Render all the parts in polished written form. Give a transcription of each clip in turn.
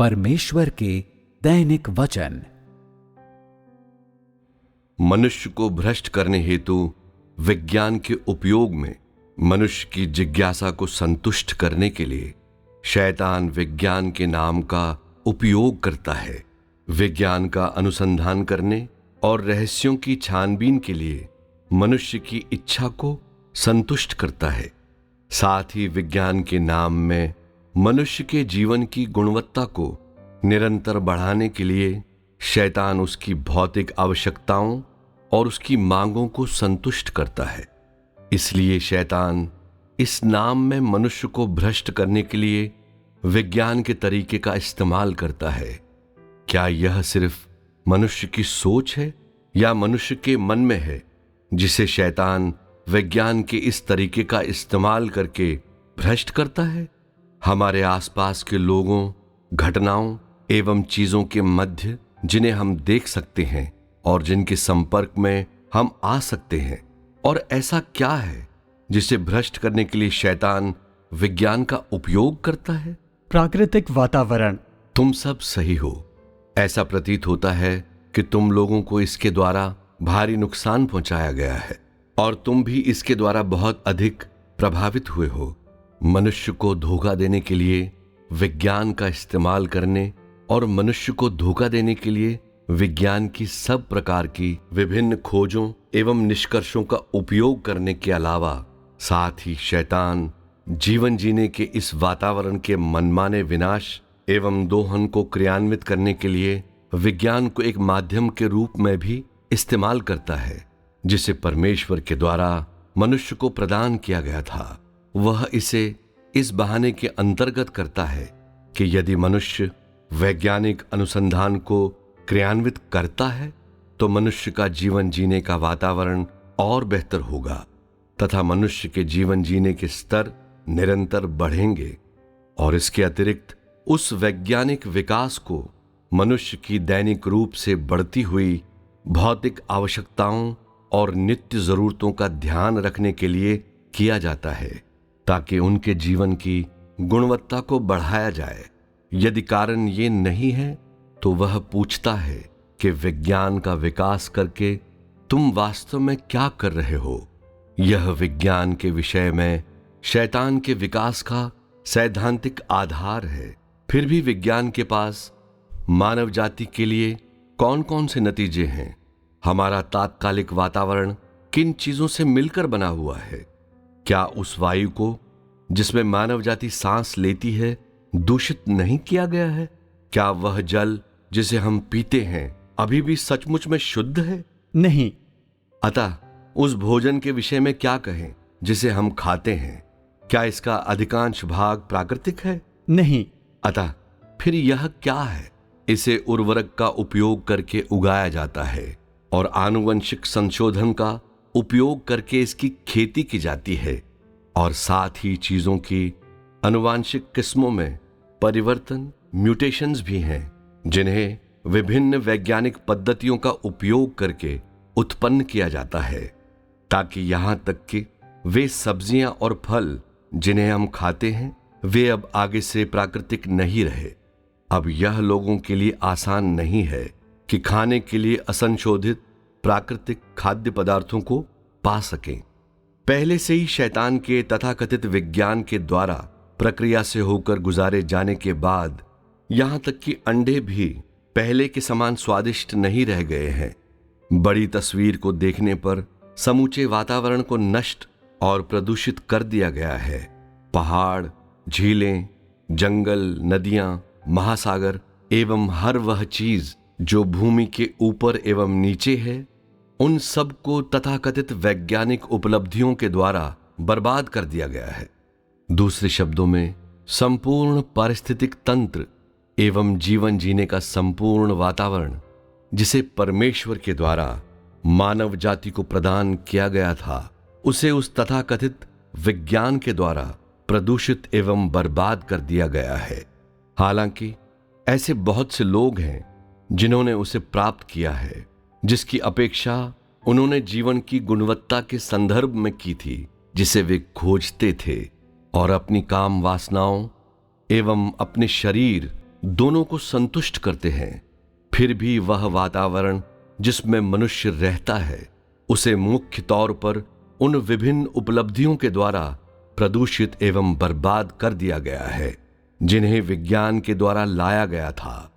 परमेश्वर के दैनिक वचन। मनुष्य को भ्रष्ट करने हेतु विज्ञान के उपयोग में मनुष्य की जिज्ञासा को संतुष्ट करने के लिए शैतान विज्ञान के नाम का उपयोग करता है। विज्ञान का अनुसंधान करने और रहस्यों की छानबीन के लिए मनुष्य की इच्छा को संतुष्ट करता है। साथ ही विज्ञान के नाम में मनुष्य के जीवन की गुणवत्ता को निरंतर बढ़ाने के लिए शैतान उसकी भौतिक आवश्यकताओं और उसकी मांगों को संतुष्ट करता है। इसलिए शैतान इस नाम में मनुष्य को भ्रष्ट करने के लिए विज्ञान के तरीके का इस्तेमाल करता है। क्या यह सिर्फ मनुष्य की सोच है या मनुष्य के मन में है जिसे शैतान विज्ञान के इस तरीके का इस्तेमाल करके भ्रष्ट करता है? हमारे आसपास के लोगों, घटनाओं एवं चीजों के मध्य जिन्हें हम देख सकते हैं और जिनके संपर्क में हम आ सकते हैं, और ऐसा क्या है जिसे भ्रष्ट करने के लिए शैतान विज्ञान का उपयोग करता है? प्राकृतिक वातावरण। तुम सब सही हो। ऐसा प्रतीत होता है कि तुम लोगों को इसके द्वारा भारी नुकसान पहुंचाया गया है और तुम भी इसके द्वारा बहुत अधिक प्रभावित हुए हो। मनुष्य को धोखा देने के लिए विज्ञान का इस्तेमाल करने और मनुष्य को धोखा देने के लिए विज्ञान की सब प्रकार की विभिन्न खोजों एवं निष्कर्षों का उपयोग करने के अलावा साथ ही शैतान जीवन जीने के इस वातावरण के मनमाने विनाश एवं दोहन को क्रियान्वित करने के लिए विज्ञान को एक माध्यम के रूप में भी इस्तेमाल करता है, जिसे परमेश्वर के द्वारा मनुष्य को प्रदान किया गया था। वह इसे इस बहाने के अंतर्गत करता है कि यदि मनुष्य वैज्ञानिक अनुसंधान को क्रियान्वित करता है तो मनुष्य का जीवन जीने का वातावरण और बेहतर होगा तथा मनुष्य के जीवन जीने के स्तर निरंतर बढ़ेंगे। और इसके अतिरिक्त उस वैज्ञानिक विकास को मनुष्य की दैनिक रूप से बढ़ती हुई भौतिक आवश्यकताओं और नित्य जरूरतों का ध्यान रखने के लिए किया जाता है ताकि उनके जीवन की गुणवत्ता को बढ़ाया जाए। यदि कारण ये नहीं है तो वह पूछता है कि विज्ञान का विकास करके तुम वास्तव में क्या कर रहे हो? यह विज्ञान के विषय में शैतान के विकास का सैद्धांतिक आधार है। फिर भी विज्ञान के पास मानव जाति के लिए कौन कौन से नतीजे हैं? हमारा तात्कालिक वातावरण किन चीजों से मिलकर बना हुआ है? क्या उस वायु को जिसमें मानव जाति सांस लेती है दूषित नहीं किया गया है? क्या वह जल जिसे हम पीते हैं अभी भी सचमुच में शुद्ध है? नहीं। अतः उस भोजन के विषय में क्या कहें जिसे हम खाते हैं? क्या इसका अधिकांश भाग प्राकृतिक है? नहीं। अतः फिर यह क्या है? इसे उर्वरक का उपयोग करके उगाया जाता है और आनुवंशिक संशोधन का उपयोग करके इसकी खेती की जाती है, और साथ ही चीजों की आनुवांशिक किस्मों में परिवर्तन म्यूटेशंस भी हैं, जिन्हें विभिन्न वैज्ञानिक पद्धतियों का उपयोग करके उत्पन्न किया जाता है ताकि यहां तक कि वे सब्जियां और फल जिन्हें हम खाते हैं वे अब आगे से प्राकृतिक नहीं रहे। अब यह लोगों के लिए आसान नहीं है कि खाने के लिए असंशोधित प्राकृतिक खाद्य पदार्थों को पा सकें। पहले से ही शैतान के तथाकथित विज्ञान के द्वारा प्रक्रिया से होकर गुजारे जाने के बाद यहां तक कि अंडे भी पहले के समान स्वादिष्ट नहीं रह गए हैं। बड़ी तस्वीर को देखने पर समूचे वातावरण को नष्ट और प्रदूषित कर दिया गया है। पहाड़, झीलें, जंगल, नदियां, महासागर एवं हर वह चीज जो भूमि के ऊपर एवं नीचे है, उन सब को तथाकथित वैज्ञानिक उपलब्धियों के द्वारा बर्बाद कर दिया गया है। दूसरे शब्दों में संपूर्ण पारिस्थितिक तंत्र एवं जीवन जीने का संपूर्ण वातावरण जिसे परमेश्वर के द्वारा मानव जाति को प्रदान किया गया था, उसे उस तथाकथित विज्ञान के द्वारा प्रदूषित एवं बर्बाद कर दिया गया है। हालांकि ऐसे बहुत से लोग हैं जिन्होंने उसे प्राप्त किया है, जिसकी अपेक्षा उन्होंने जीवन की गुणवत्ता के संदर्भ में की थी, जिसे वे खोजते थे, और अपनी काम वासनाओं एवं अपने शरीर दोनों को संतुष्ट करते हैं, फिर भी वह वातावरण जिसमें मनुष्य रहता है उसे मुख्य तौर पर उन विभिन्न उपलब्धियों के द्वारा प्रदूषित एवं बर्बाद कर दिया गया है जिन्हें विज्ञान के द्वारा लाया गया था।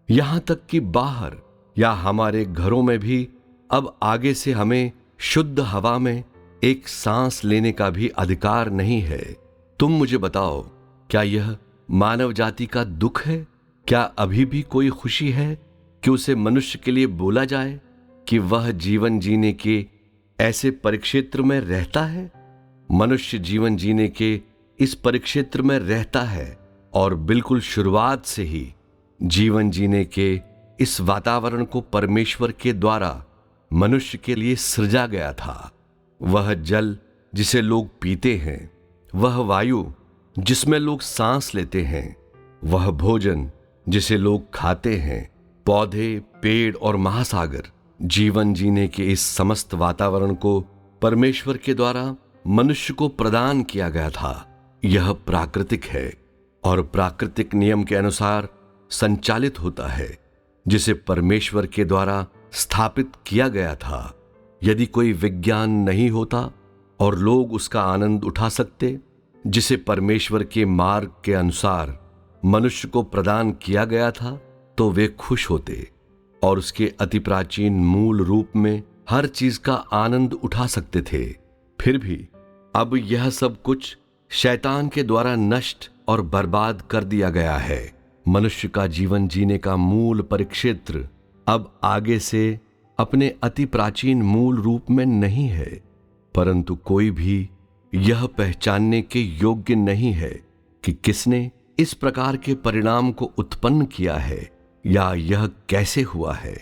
यहां तक कि बाहर या हमारे घरों में भी अब आगे से हमें शुद्ध हवा में एक सांस लेने का भी अधिकार नहीं है। तुम मुझे बताओ, क्या यह मानव जाति का दुख है? क्या अभी भी कोई खुशी है कि उसे मनुष्य के लिए बोला जाए कि वह जीवन जीने के ऐसे परिक्षेत्र में रहता है? मनुष्य जीवन जीने के इस परिक्षेत्र में रहता है और बिल्कुल शुरुआत से ही जीवन जीने के इस वातावरण को परमेश्वर के द्वारा मनुष्य के लिए सृजा गया था। वह जल जिसे लोग पीते हैं, वह वायु जिसमें लोग सांस लेते हैं, वह भोजन जिसे लोग खाते हैं, पौधे, पेड़ और महासागर, जीवन जीने के इस समस्त वातावरण को परमेश्वर के द्वारा मनुष्य को प्रदान किया गया था। यह प्राकृतिक है और प्राकृतिक नियम के अनुसार संचालित होता है जिसे परमेश्वर के द्वारा स्थापित किया गया था। यदि कोई विज्ञान नहीं होता और लोग उसका आनंद उठा सकते जिसे परमेश्वर के मार्ग के अनुसार मनुष्य को प्रदान किया गया था, तो वे खुश होते और उसके अति प्राचीन मूल रूप में हर चीज का आनंद उठा सकते थे। फिर भी अब यह सब कुछ शैतान के द्वारा नष्ट और बर्बाद कर दिया गया है। मनुष्य का जीवन जीने का मूल परिक्षेत्र अब आगे से अपने अति प्राचीन मूल रूप में नहीं है, परंतु कोई भी यह पहचानने के योग्य नहीं है कि किसने इस प्रकार के परिणाम को उत्पन्न किया है या यह कैसे हुआ है।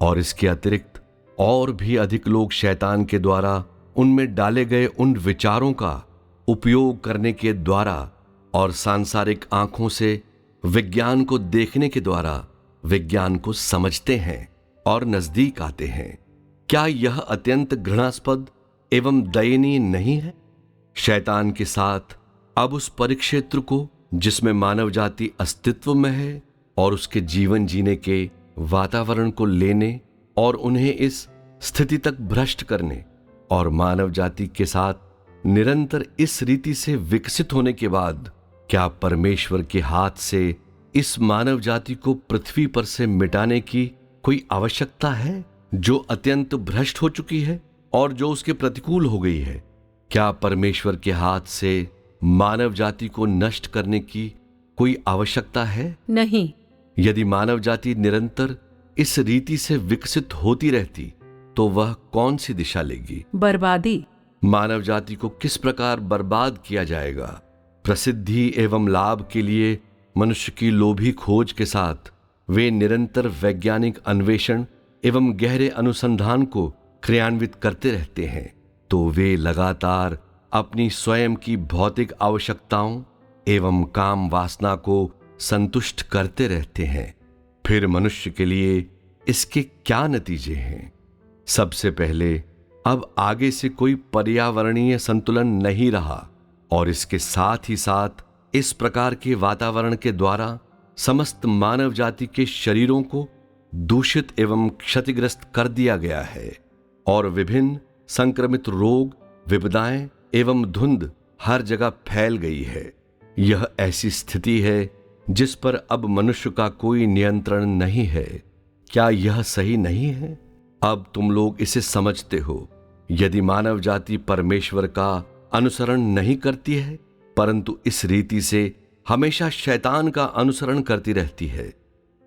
और इसके अतिरिक्त और भी अधिक लोग शैतान के द्वारा उनमें डाले गए उन विचारों का उपयोग करने के द्वारा और सांसारिक आंखों से विज्ञान को देखने के द्वारा विज्ञान को समझते हैं और नजदीक आते हैं। क्या यह अत्यंत घृणास्पद एवं दयनीय नहीं है? शैतान के साथ अब उस परिक्षेत्र को जिसमें मानव जाति अस्तित्व में है और उसके जीवन जीने के वातावरण को लेने और उन्हें इस स्थिति तक भ्रष्ट करने और मानव जाति के साथ निरंतर इस रीति से विकसित होने के बाद क्या परमेश्वर के हाथ से इस मानव जाति को पृथ्वी पर से मिटाने की कोई आवश्यकता है जो अत्यंत भ्रष्ट हो चुकी है और जो उसके प्रतिकूल हो गई है? क्या परमेश्वर के हाथ से मानव जाति को नष्ट करने की कोई आवश्यकता है? नहीं। यदि मानव जाति निरंतर इस रीति से विकसित होती रहती तो वह कौन सी दिशा लेगी? बर्बादी। मानव जाति को किस प्रकार बर्बाद किया जाएगा? प्रसिद्धि एवं लाभ के लिए मनुष्य की लोभी खोज के साथ वे निरंतर वैज्ञानिक अन्वेषण एवं गहरे अनुसंधान को क्रियान्वित करते रहते हैं, तो वे लगातार अपनी स्वयं की भौतिक आवश्यकताओं एवं काम वासना को संतुष्ट करते रहते हैं। फिर मनुष्य के लिए इसके क्या नतीजे हैं? सबसे पहले अब आगे से कोई पर्यावरणीय संतुलन नहीं रहा और इसके साथ ही साथ इस प्रकार के वातावरण के द्वारा समस्त मानव जाति के शरीरों को दूषित एवं क्षतिग्रस्त कर दिया गया है और विभिन्न संक्रमित रोग, विपदाएं एवं धुंध हर जगह फैल गई है। यह ऐसी स्थिति है जिस पर अब मनुष्य का कोई नियंत्रण नहीं है। क्या यह सही नहीं है? अब तुम लोग इसे समझते हो। यदि मानव जाति परमेश्वर का अनुसरण नहीं करती है परंतु इस रीति से हमेशा शैतान का अनुसरण करती रहती है,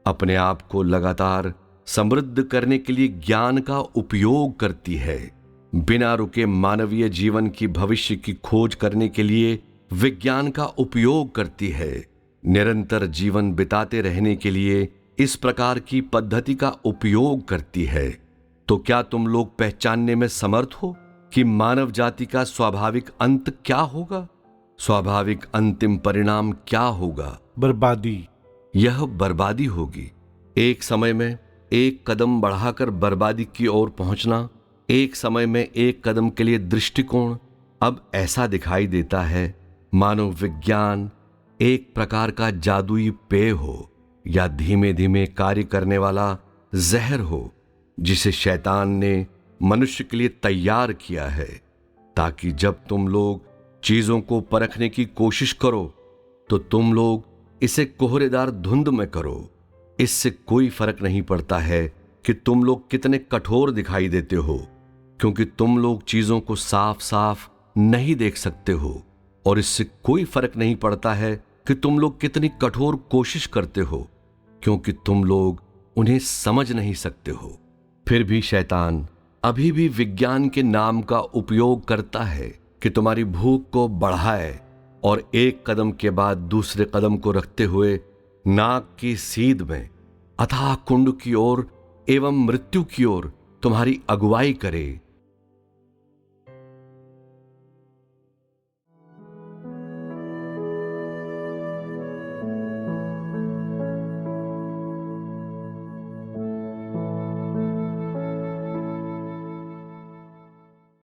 अपने आप को लगातार समृद्ध करने के लिए ज्ञान का उपयोग करती है, बिना रुके मानवीय जीवन की भविष्य की खोज करने के लिए विज्ञान का उपयोग करती है, निरंतर जीवन बिताते रहने के लिए इस प्रकार की पद्धति का उपयोग करती है, तो क्या तुम लोग पहचानने में समर्थ हो कि मानव जाति का स्वाभाविक अंत क्या होगा? स्वाभाविक अंतिम परिणाम क्या होगा? बर्बादी। यह बर्बादी होगी। एक समय में एक कदम बढ़ाकर बर्बादी की ओर पहुंचना, एक समय में एक कदम के लिए दृष्टिकोण अब ऐसा दिखाई देता है मानो विज्ञान एक प्रकार का जादुई पेय हो। या धीमे धीमे कार्य करने वाला जहर हो, जिसे शैतान ने मनुष्य के लिए तैयार किया है, ताकि जब तुम लोग चीजों को परखने की कोशिश करो तो तुम लोग इसे कोहरेदार धुंध में करो। इससे कोई फर्क नहीं पड़ता है कि तुम लोग कितने कठोर दिखाई देते हो, क्योंकि तुम लोग चीजों को साफ साफ नहीं देख सकते हो। और इससे कोई फर्क नहीं पड़ता है कि तुम लोग कितनी कठोर कोशिश करते हो, क्योंकि तुम लोग उन्हें समझ नहीं सकते हो। फिर भी शैतान अभी भी विज्ञान के नाम का उपयोग करता है कि तुम्हारी भूख को बढ़ाए और एक कदम के बाद दूसरे कदम को रखते हुए नाक की सीध में अथाह कुंड की ओर एवं मृत्यु की ओर तुम्हारी अगुवाई करे।